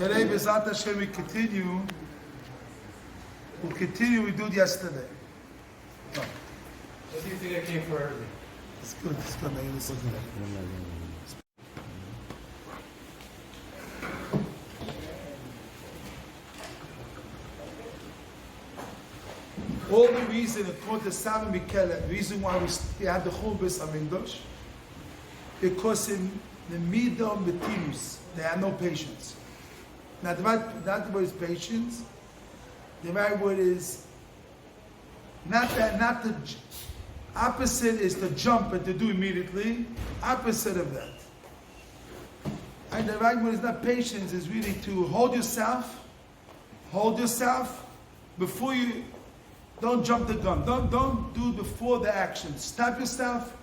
Today, B'ezrat Hashem, we continue. We'll continue. We did yesterday. What do you think I came for early? It's good. It's good. I listen to that. All the reason, according to Sam Mikele, the reason why we had the whole Beis Hamikdash, because in the Midah Betinus, they had no patience. Now, the right word is patience. The right word is not the opposite is to jump and to do immediately. Opposite of that. And the right word is not patience, is really to hold yourself before you. Don't jump the gun. Don't do before the action. Stop yourself,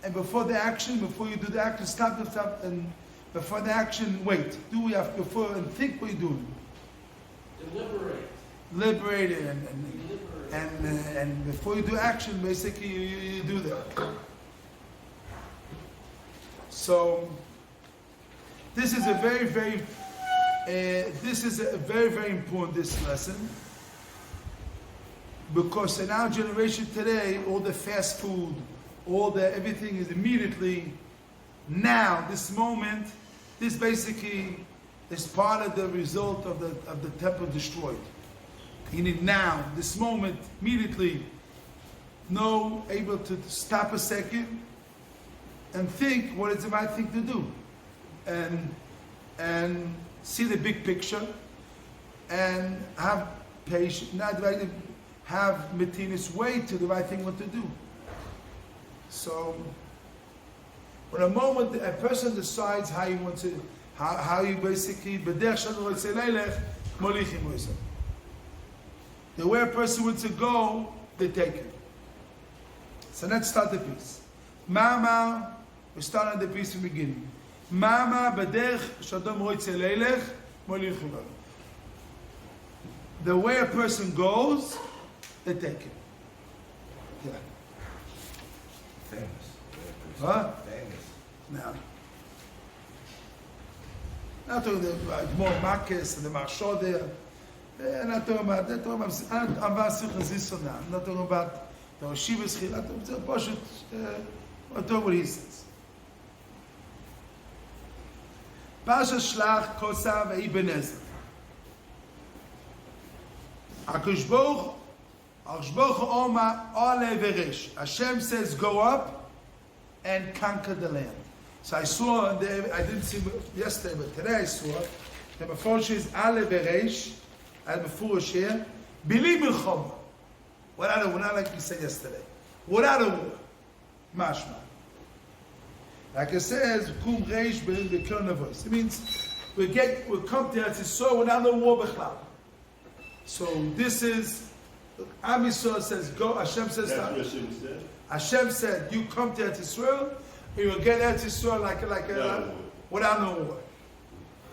and before the action, before you do the action, stop yourself, and before the action, wait. Do we have before and think what you're doing. Liberate it, and before you do action, basically you do that. So this is a very very important this lesson. Because in our generation today, all the fast food, everything is immediately now, this moment, this basically is part of the result of the temple destroyed. You need now, this moment, immediately, able to stop a second and think what is the right thing to do. And see the big picture and have patience, not right. Have Matinus way to the right thing what to do. So, when a moment a person decides how he wants to, how you basically, the way a person wants to go, they take it. So let's start the piece. Mama, we start on the piece from the beginning. Mama b'derech shadom roitze leilech molichem. The way a person goes, they take it. Yeah. Famous. What? Famous. No. Not talking about more Marcus and the Marshal there. I'm not talking about that. I'm not talking about the Yeshiva's Chil. I'm talking about what he says. Pasha Shlach Kosav Ibn Ezra. Akushboch Hashem says, go up and conquer the land. So I saw, I didn't see yesterday, but today I saw, the Meforsh is Ale Veresh, and Meforsh here, Bili Milchoma. Without a war, not like we said yesterday. Without a war. Mashma. Like it says, Kum Reish B'Kirna voice. It means, we'll come to Eretz Yisrael without a war b'chlal. So this is, Am Yisrael says, go, Hashem says, Hashem said, you come to Eretz Yisrael, you will get Eretz Yisrael without no war.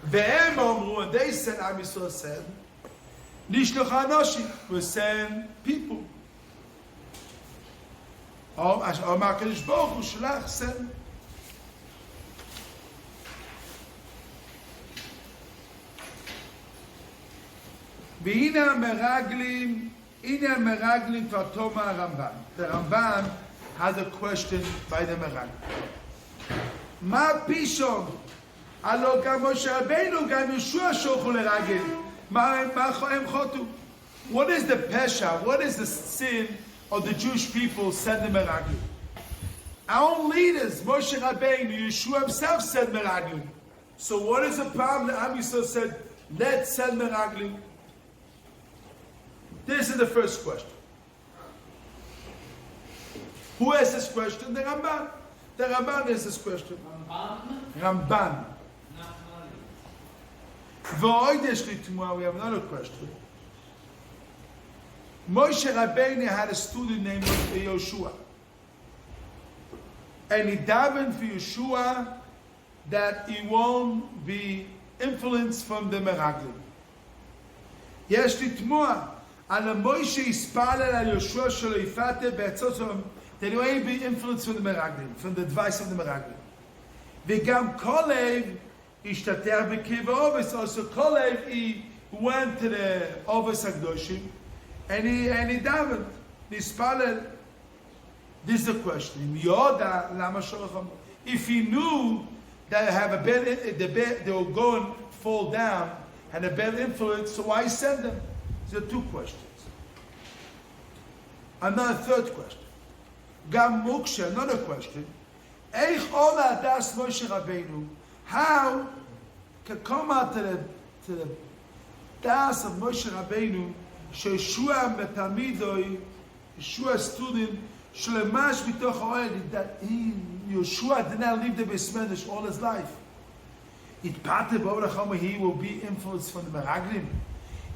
Ve'em omru, and they said, Am Yisrael said, Nishloch Anoshim, we send people. Omar Kadosh Baruch Hu Shlach said, Ve'ina meraglim, Ina meraglim Tatoma Ramban. The Ramban has a question by the meraglim. Ma pishon, alo gam Moshe Rabbeinu gam Yeshua shochu leragil. Ma choem chotu. What is the pesha? What is the sin of the Jewish people send the meraglim? Our own leaders, Moshe Rabbeinu, Yeshua himself said meraglim. So what is the problem? The Am Yisrael said, let's send meraglim. This is the first question. Who asked this question? The Ramban. The Ramban asked this question. Ramban. We have another question. Moshe Rabbeinu had a student named Yoshua. And he davened for Yeshua that he won't be influenced from the Meraglim. Yesh litmoa. And the Moshe Yispalel al Yoshua shelo yifate be'etzotzom that he won't be influenced from the Meraglim, from the advice of the Meraglim. V'gam kolev Ishtater b'kiva ovis. Also, Kolev, he went to the Ovis HaKdoshim, and he davened. Nispalel. This is the question. Yoda lama shoracham. If he knew that they were going to fall down and a bad influence, so why send them? There are two questions. Another third question. Gam Moksha, another question. Eich ola das Moshe Rabbeinu. How can come out to the das of Moshe Rabbeinu, Sheshua metamidoi, Yeshua student, Shlemash b'toch ha'oel, that Yeshua did not leave the Beis Medrash all his life. It parted b'orachama, he will be influenced from the Meraglim.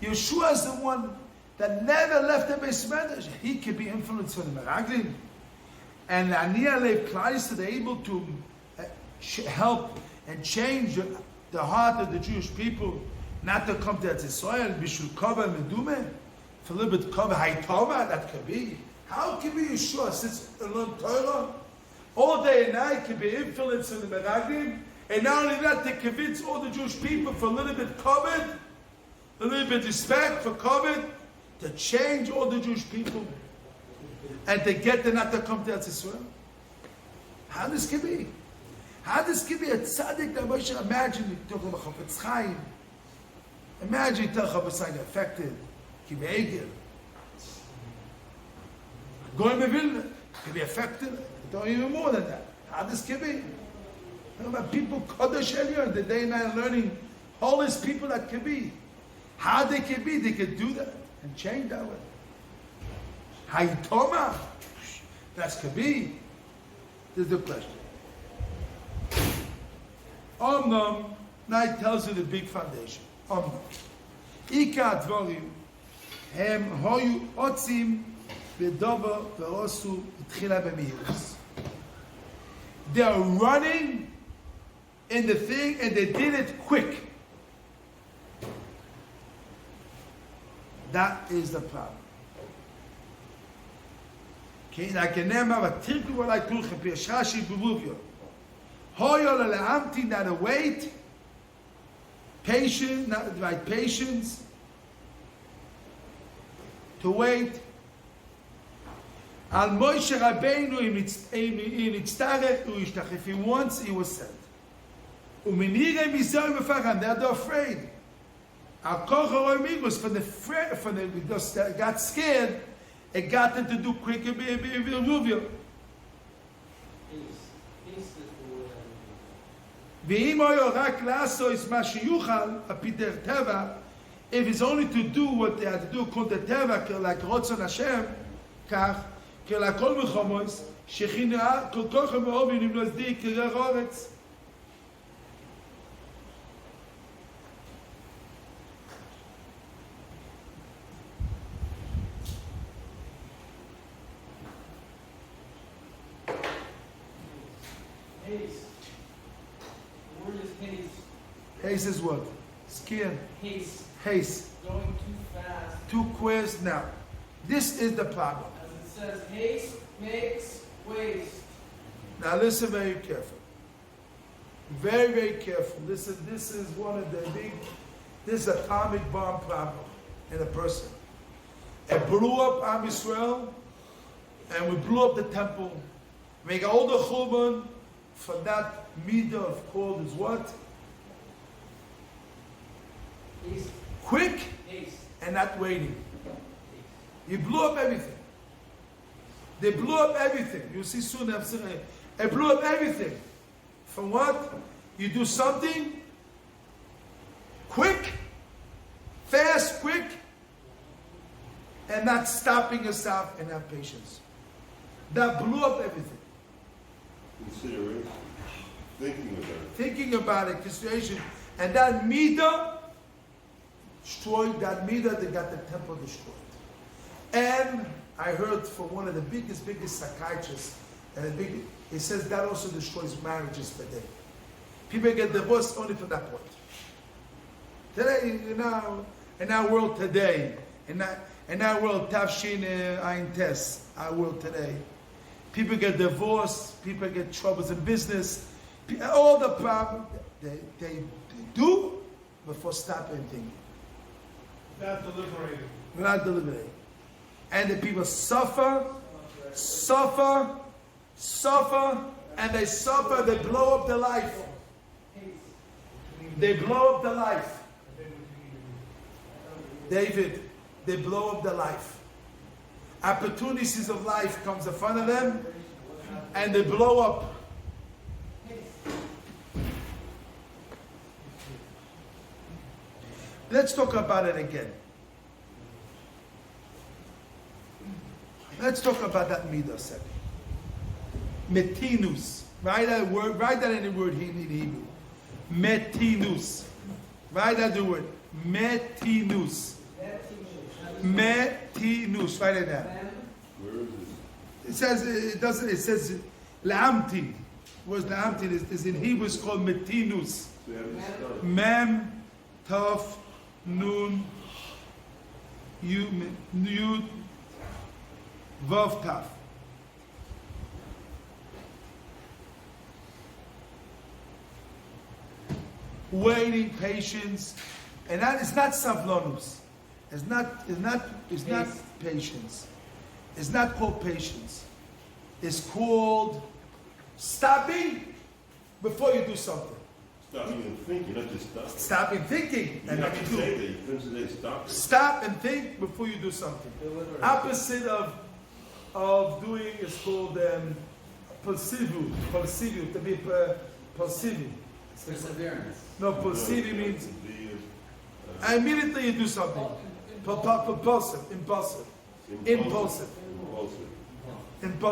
Yeshua is the one that never left the Beis Medrash. He can be influenced from the Meraglim. And Aniyah Lev Klal, they're able to help and change the heart of the Jewish people, not to come to Eretz Yisrael, Bishul Kova Medume, for a little bit Kova Haitoma, that could be. How can be Yeshua sits alone Torah? All day and night can be influenced in the Meraglim, and not only that, they convince all the Jewish people for a little bit Kavod, a little bit respect for Kavod, to change all the Jewish people, and to get them not to come to Eretz Yisrael. How this can be? How this can be a tzaddik that Moshe? Imagine you talking about Chafetz Chaim. Imagine you tell Chafetz Chaim affected, Kivegel. Going to Vilna can be affected. Don't even more than that. How this can be? Talking about people Kodesh Elyon, the day night learning, holiest people that can be. How they can be? They can do that and change that way. Haytoma, that could be. This is the question. Omnom, now it tells you the big foundation. Omnom. Ika dvorim, hem hoyu otzim bedover verosu itchila b'mihirus. They are running in the thing and they did it quick. That is the problem. Okay, like Nema v'tirku v'lai kulchem pi'ashashi b'ruvyo. Hoyo le'amti, not to wait. Patience, not right patience. To wait. Al Moshe Rabbeinu in itztarech u'ishtach. If he wants, he was sent. U'minirei mizor v'facham. They're afraid. Al koch ha'roimigos, from the because they got scared, it got them to do quicker b'ruvyo. If it's only to do what they had to do, like Rotzon Hashem, כך, כלכל מלחמות, שכינה כל כך מאוד נמלזדי כרח אורץ. Haste. The word is haste. Haste is what? Skin. Haste. Haste. Going too fast. Too quick now. This is the problem. As it says, haste makes waste. Now listen very careful. Very, very careful. This is one of the big, this atomic bomb problem in a person. It blew up Am Yisrael, and we blew up the temple. We got all the churban for that midah of called is what? Haste. Quick Haste. and not waiting. You blew up everything. They blew up everything. You see soon, it blew up everything. From what? You do something quick, fast, quick, and not stopping yourself and have patience. That blew up everything. Consideration. Thinking about it, consideration. And that midah destroyed, that midah, they got the temple destroyed. And I heard from one of the biggest psychiatrists, and he says that also destroys marriages today. People get divorced only from that point. Today, in our world today, in our world, Tafshin Ayin Tes, our world today, people get divorced, people get troubles in business, all the problems. They do before stopping thinking. Not deliberating. We're not deliberating. And the people suffer, and they suffer, they blow up their life. They blow up their life. David, they blow up their life. Opportunities of life comes in front of them, and they blow up. Let's talk about it again. Let's talk about that midah second. Metinus. Write that word. Write that in the word in Hebrew. Metinus. Write that the word. Metinus. Metinus. Write it down. Where is it? It says it doesn't. It says la'amtin. Where's la'amtin? Is in Hebrew. It's called metinus. We haven't started. Mem, taf, nun, yud, vav, taf. Waiting, patience, and that is not savlonus. It's not patience. It's not called patience. It's called stopping before you do something. Stopping and thinking, not just stopping. Stopping thinking. You And have then to you say do. that. You couldn't say stop. Stop and think before you do something. Opposite of doing is called persivu, to be persivu. Perseverance. No, persivu means The, immediately you do something. Impulsive. impulsive.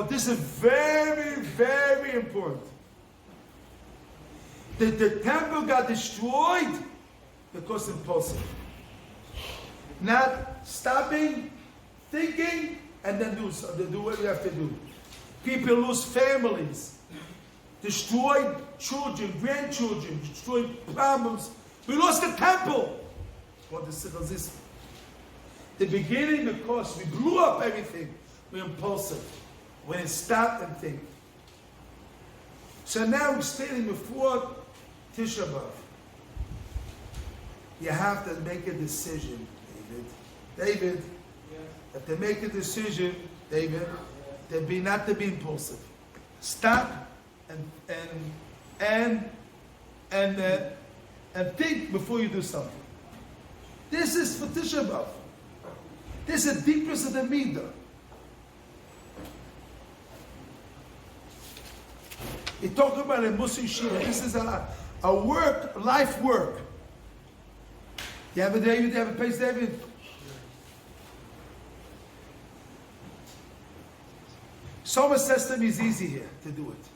This is very, very important. The temple got destroyed because impulsive. Not stopping, thinking, and then do what you have to do. People lose families, destroyed children, grandchildren, destroyed problems. We lost the temple. What the The beginning, because we blew up everything, we're impulsive. When it stopped and think. So now we're standing before Tisha B'Av. You have to make a decision, David. David, if they make a decision, David, not to be impulsive. Stop and think before you do something. This is for Tisha B'Av. This is the deepest of the midah. He talked about a Musi Shira. This is a work, life work. You have a David, you have a pace, David? Someone says to me it's easy here to do it.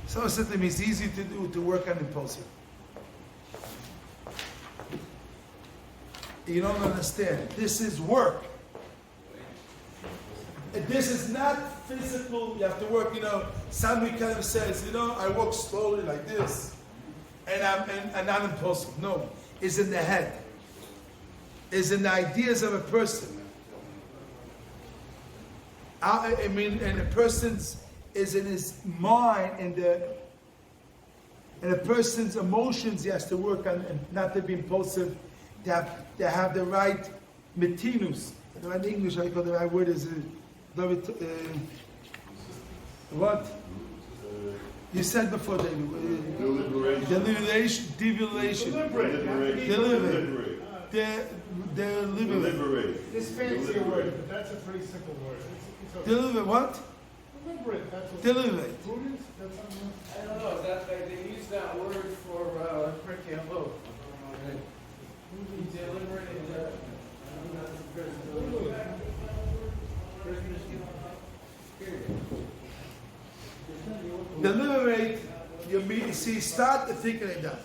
Someone said to me it's easy to do, to work on impulsive. You don't understand. This is work. This is not physical. You have to work, somebody kind of says, I walk slowly like this, and I'm not impulsive. No, it's in the head. It's in the ideas of a person. And a person's is in his mind, and a person's emotions he has to work on, and not to be impulsive. To have the right metinus. The right English, I call the right word is what? You said before, David. Deliberation. Deliberate. This fancy word, but that's a pretty simple word. It's okay. Deliberate what? Deliberate, that's what. Deliberate. Prudence, that's something else. I don't know. That they use that word for curriculum both. Deliberate and Deliberate, start thinking like that.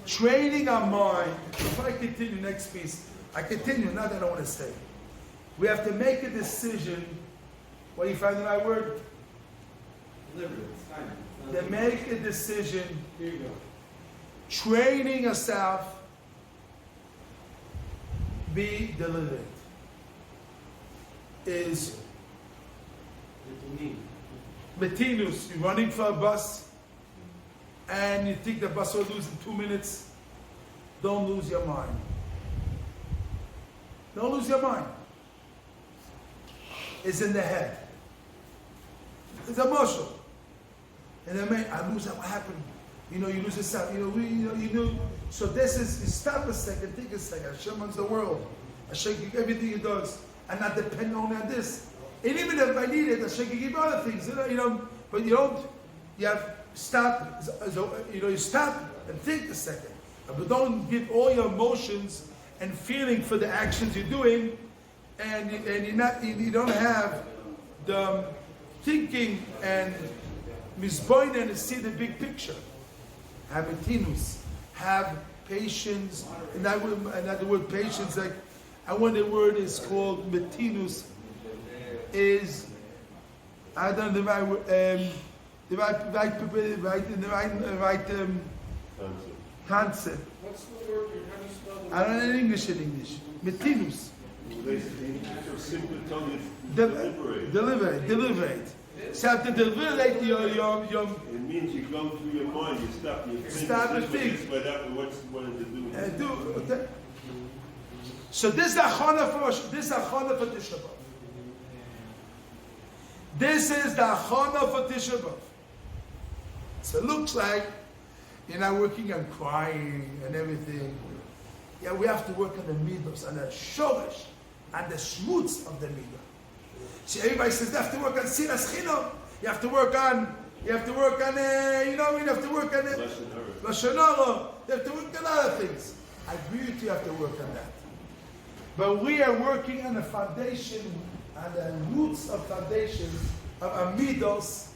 Training our mind. Before I continue next piece, I continue, not that I want to say. We have to make a decision. What do you find the right word? deliberate. To make a decision, Here you go. training yourself, be deliberate. Is Metinus, you're running for a bus, and you think the bus will lose in 2 minutes, don't lose your mind. Don't lose your mind. It's in the head. It's emotional. And then, man, I lose that. What happened? You lose yourself. So this is, stop a second, think a second. Hashem runs the world. Hashem can give everything He does, and not depend only on this. And even if I need it, Hashem can give other things. But you don't. You have stop. You stop and think a second. But don't give all your emotions and feeling for the actions you're doing, and you don't have the thinking and misboinen to see the big picture. Have etinus, have patience. And the word patience, like I want the word is called metinus. Is I don't know the right concept. What's the word? How do you spell the I don't know in English. Metinus. They simply tell you Deliberate. So you have to deliberate your It means you go through your mind, you stop, you think. Stop and think. What's you wanted to do? okay. So this is achana for Tisha B'Av. This is the achana for Tisha B'Av. So it looks like you're not working on crying and everything. Yeah, we have to work on the midos, on the shoresh, and the shmutz of the midah. See, everybody says you have to work on sinas chinam. You have to work on you have to work on lashon hara. You have to work on other things. I agree with you. You have to work on that. But we are working on the foundation, on the roots of foundation of amidos,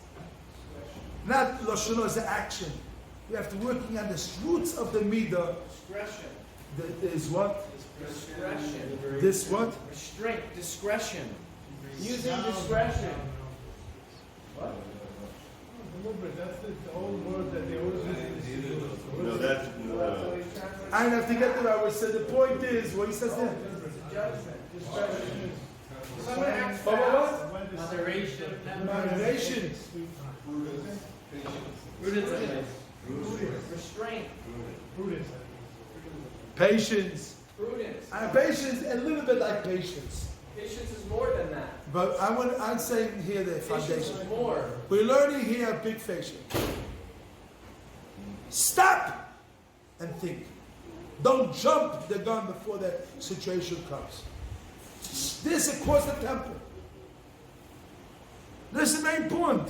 not lashon hara as an action. We have to working on the roots of the midah. discretion? Is what? Discretion. This what? Restraint. Discretion. Using discretion. What? Deliberate, that's the old word that they always use. No, that's, I don't have to get to that. We said the point is what he says there. Judgment. Discretion. Someone acts What? fast. Moderation. Moderation. Prudence. Restraint. Prudence. Patience. Prudence. Patience, a little bit like patience. Patience is more than that. But I'm saying here the Patience foundation. is more. We're learning here big patience. Stop and think. Don't jump the gun before the situation comes. This is across the temple. This is very important.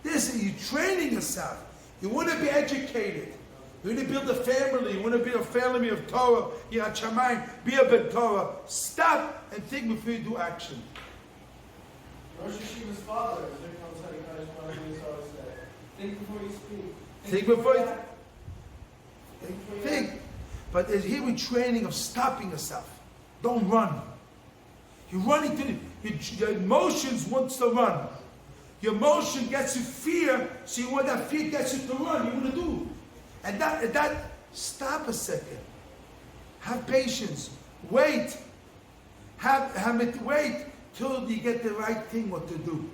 This is you training yourself. You want to be educated. You want to build a family. You want to build a family of Torah. Yirat Shamayim. Be a ben Torah. Stop and think before you do action. Rosh Hashiva's father, think before you speak. Think before you think. But here we're training of stopping yourself. Don't run. You're running to your emotions wants to run. Your emotion gets you fear, so you want that fear gets you to run. You want to do. And that stop a second. Have patience. Wait. Have it wait till you get the right thing what to do.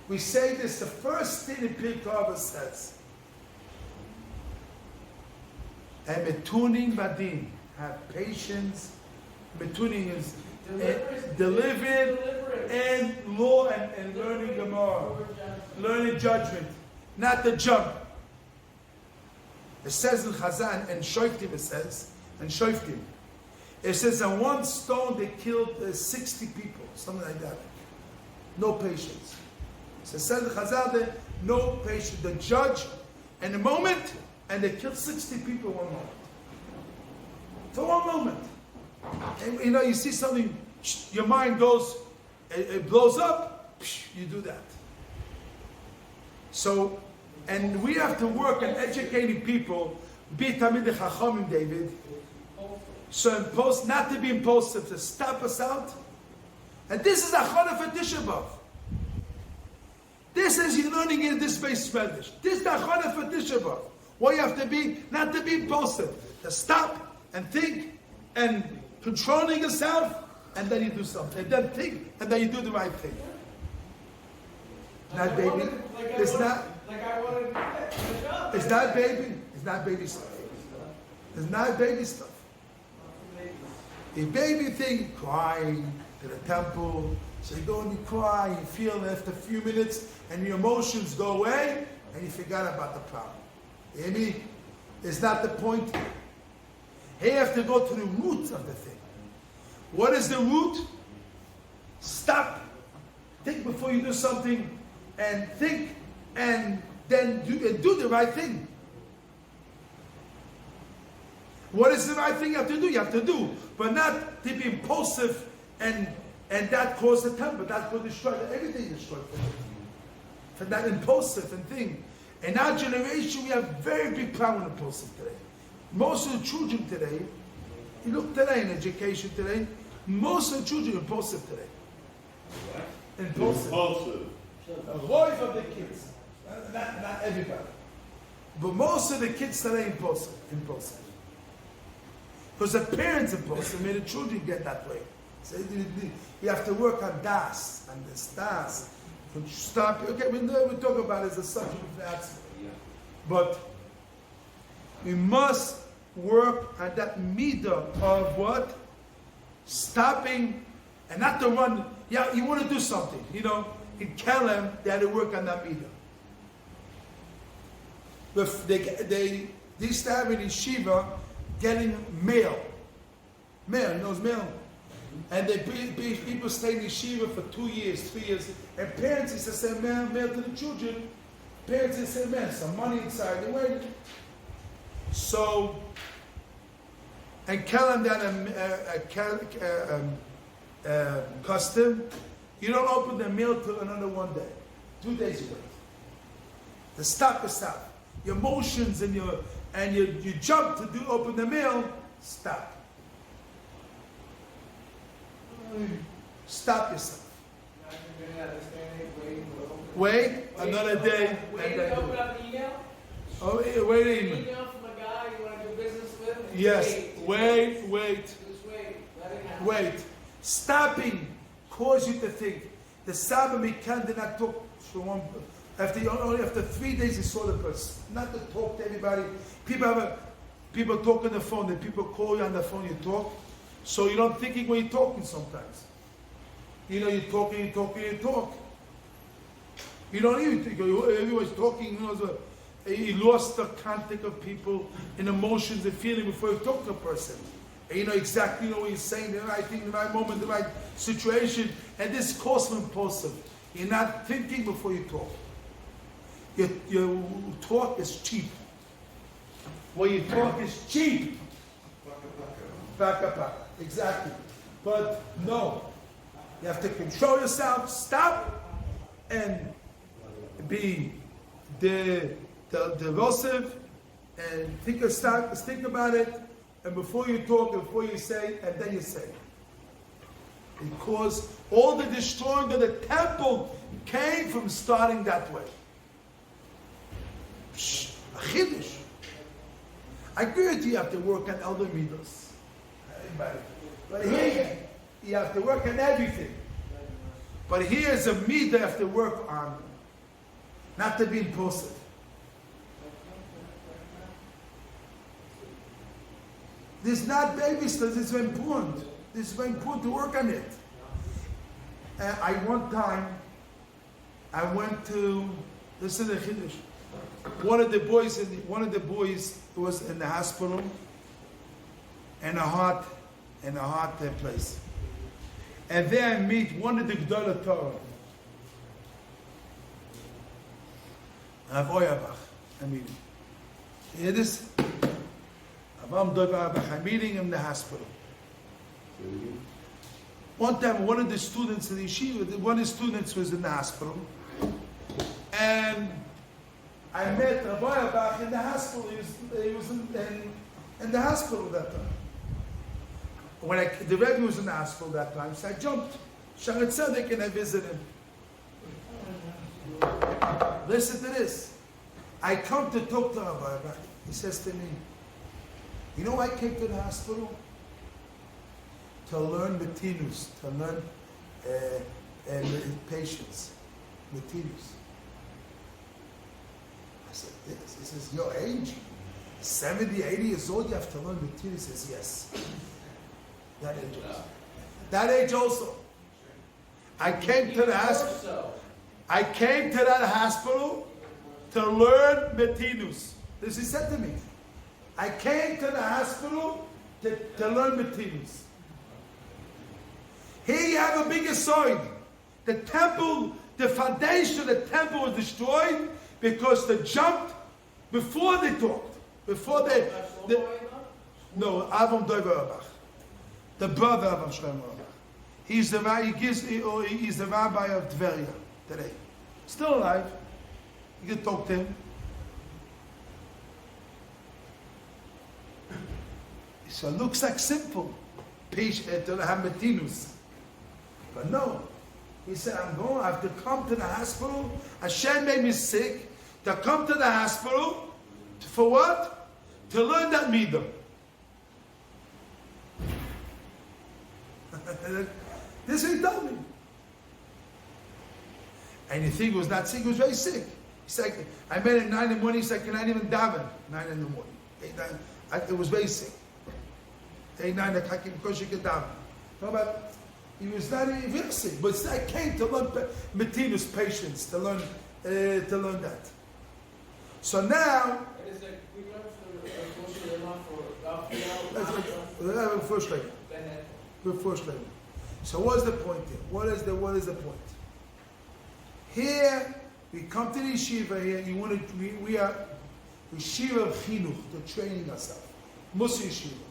We say this, the first thing in Pirkei says. And metuning badin. Have patience. Metuning is delivered and law and learning Gemara. Learning judgment. Not the jump. It says in Chazan and Shoftim, it says, it says on one stone they killed 60 people, something like that. No patience. So it says in Chazan that no patience. The judge, in a moment, and they killed 60 people in one moment. For one moment. And you see something, your mind goes, it blows up, you do that. So, and we have to work on educating people, be Tamid Chachamim, David. So not to be impulsive, to stop us out. And this is Achana for Tisha B'Av. This is you're learning in this base Spanish. This is the Achana for Tisha B'Av. What you have to be, not to be impulsive, to stop and think and controlling yourself, and then you do something. And then think, and then you do the right thing. Not baby. It's not. Like I wanted to get the job. It's not baby. It's not baby stuff. It's not baby stuff. The baby thing, crying to the temple. So you go and you cry, you feel after a few minutes, and your emotions go away, and you forgot about the problem. You hear me? It's not the point. You have to go to the root of the thing. What is the root? Stop. Think before you do something, and think, and then do the right thing. What is the right thing you have to do? You have to do, but not to be impulsive, and that causes the temper. That will destroy everything. Destroyed for that impulsive and thing. In our generation, we have very big problem with impulsive today. Most of the children today, you look today in education today, most of the children are impulsive today. Impulsive. The voice of the kids, not everybody, but most of the kids today impulsive. Because the parents impulsive, made the children get that way. So you have to work on das, and this das. Stop. Okay, we talk about it as a subject of that. But we must work on that midah of what? Stopping and not to run. Yeah, you want to do something, you know. In Kelem, they had to work on that midah. But they used to have in yeshiva getting mail. Mail, you know, mail. And people stay in yeshiva for 2 years, 3 years. And parents used to send mail to the children. Parents used to send mail, some money inside. They waited. So, and Kelem had a custom. You don't open the mail till another 1 day. 2 days you wait. To stop. Your emotions and you jump to open the mail, stop. Stop yourself. Wait another day. Wait to open up an email? Oh, wait a minute. Email from a guy you want to do business with? Yes. Wait. Just wait. Let it happen. Wait. Stopping cause you to think. The Saba Mikan did not talk to one. Only after 3 days he saw the person. Not to talk to anybody. People talk on the phone. Then people call you on the phone. You talk. So you don't thinking when you're talking sometimes. You know, you're talking. You don't even think. Everyone's talking. You lost the contact of people and emotions and feeling before you talk to a person. And you know exactly what you're saying, the right thing, the right moment, the right situation. And this causes impulsive. You're not thinking before you talk. Your talk is cheap. What you talk is cheap. Paka. Exactly. But no. You have to control yourself, stop, and be derisive, and think about it, and before you talk, and before you say, and then you say. Because all the destroying of the temple came from starting that way. A chiddush. I agree with you have to work on elder midos. But here, you have to work on everything. But here's a midah you have to work on. Not to be impulsive. This is not baby stuff, this is very important. This is very important to work on it. One time, I went to, this is a chiddush. One of the boys was in the hospital, in a heart place. And there I meet one of the Gdolei Torah. Rav Oyabach, I'm meeting. You hear this? I'm meeting him in the hospital. One time, one of the students in the yeshiva, one of the students was in the hospital. And I met Rav Oyabach in the hospital. He was in the hospital that time. When the Rebbe was in the hospital that time, so I jumped. Sharet Tzedek, and I visited him. Listen to this. I come to talk to Rabbi. He says to me, you know I came to the hospital? To learn matinus, to learn patience. Matinus. I said, yes. He says, your age? 70, 80 years old, you have to learn Metinus? He says, yes. That age also. That age also. I came to the hospital. I came to that hospital to learn Metinus. This he said to me. I came to the hospital to learn Metinus. Here you have a bigger sign. The temple, the foundation of the temple was destroyed because they jumped before they talked. Before they no, Avram Doiverbach. The brother of Shlomo. He's the rabbi of Tveria today. Still alive. You can talk to him. So it looks like simple. Patient to have Metinus. But no. He said, I have to come to the hospital. Hashem made me sick to come to the hospital. For what? To learn that midah. This is what he told me. And you think he was not sick, he was very sick. He's like, I met at 9 in the morning, he's like, can I even daven? 9 in the morning. 8, 9, it was very sick. 8, 9 o'clock, because you could daven. He was not even very sick, but I came to learn Metinus patience, to learn that. So now, frustrating. So what's the point here? What is the point? Here we come to the yeshiva. Here you want to we are yeshiva of chinuch, the training ourselves. Mussar yeshiva.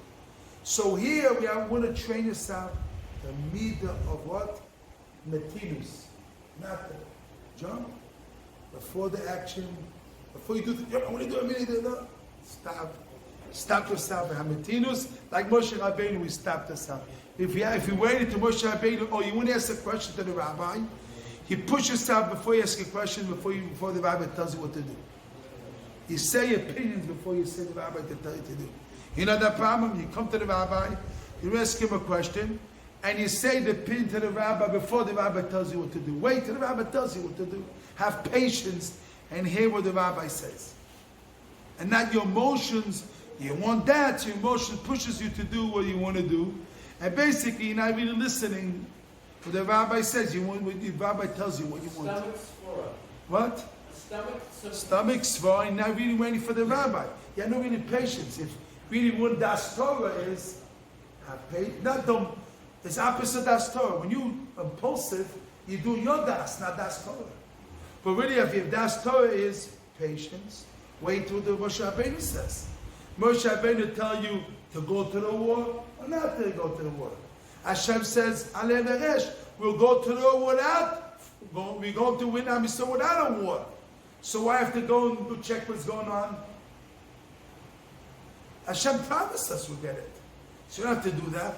So here we want to train yourself the midah of what? Metinus, not the jump before the action. Before you do the, I want to do a minute. No, stop yourself. Metinus, like Moshe Rabbeinu, we stopped ourselves. If you waited to Moshe Rabbeinu, or you want to ask a question to the rabbi, you push yourself before you ask a question, before the rabbi tells you what to do. You say your opinions before you say the rabbi to tell you to do. You know that problem? You come to the rabbi, you ask him a question, and you say the opinion to the rabbi before the rabbi tells you what to do. Wait till the rabbi tells you what to do. Have patience and hear what the rabbi says. And not your emotions. You want that, so your emotion pushes you to do what you want to do. And basically, you're not really listening to what the rabbi says. You want what the rabbi tells you what you want. Stomach svara. What? Stomach svara. You're not really waiting for the rabbi. You have no really patience. If really what das Torah is, have patience. Not don't. It's opposite das Torah. When you impulsive, you do your das, not das Torah. But really, if das Torah is patience, wait till the Moshe Rabbeinu says. Moshe Rabbeinu tell you to go to the war or not to go to the war. Hashem says, Ale Neresh, we'll go to the war we're going to win Am Yisrael without a war. So I have to go and check what's going on. Hashem promised us we'll get it. So you don't have to do that.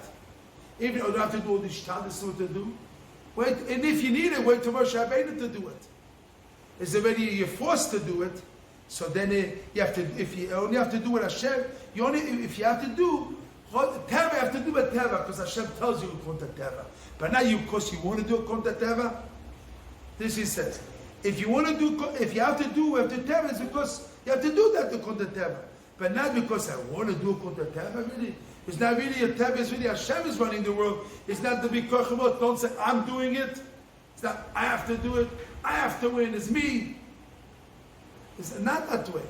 Even though you don't have to do all the shtadis what to do. Wait, and if you need it, wait till Moshe Rabbeinu to do it. It's already, you're forced to do it. So then you have to, if you only have to do what Hashem, if you have to do, Teva, you have to do it Teva, because Hashem tells you to Konta Teva. But not you, because you want to do Konta Teva. This he says. If you want to do, if you have to do the Teva, it's because you have to do that to Konta Teva. But not because I want to do Konta Teva, really. It's not really a Teva, it's really Hashem is running the world. It's not the big Kochemot. Don't say, I'm doing it. It's not, I have to do it. I have to win. It's me. It's not that way.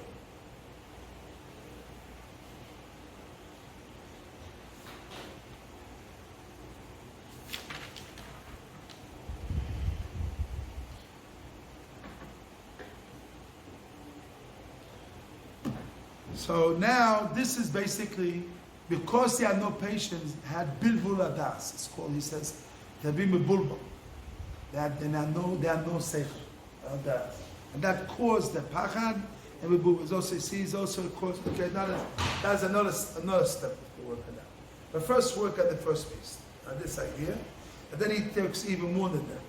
So now this is basically because they had no patience, had bilbul adas. It's called. He says they be mebulbul. They had no seichel. And that caused the pachad, and we also see is also caused. Okay, that's another step to work on that. But first, work on the first piece, on this idea, and then he takes even more than that.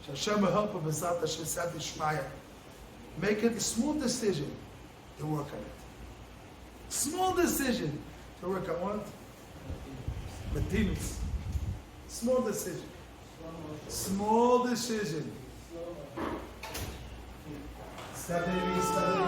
So Hashem will help him. Make it a small decision to work on it. Small decision to work on what? Metinus. Small decision. Small decision. Stop, baby, stop, baby.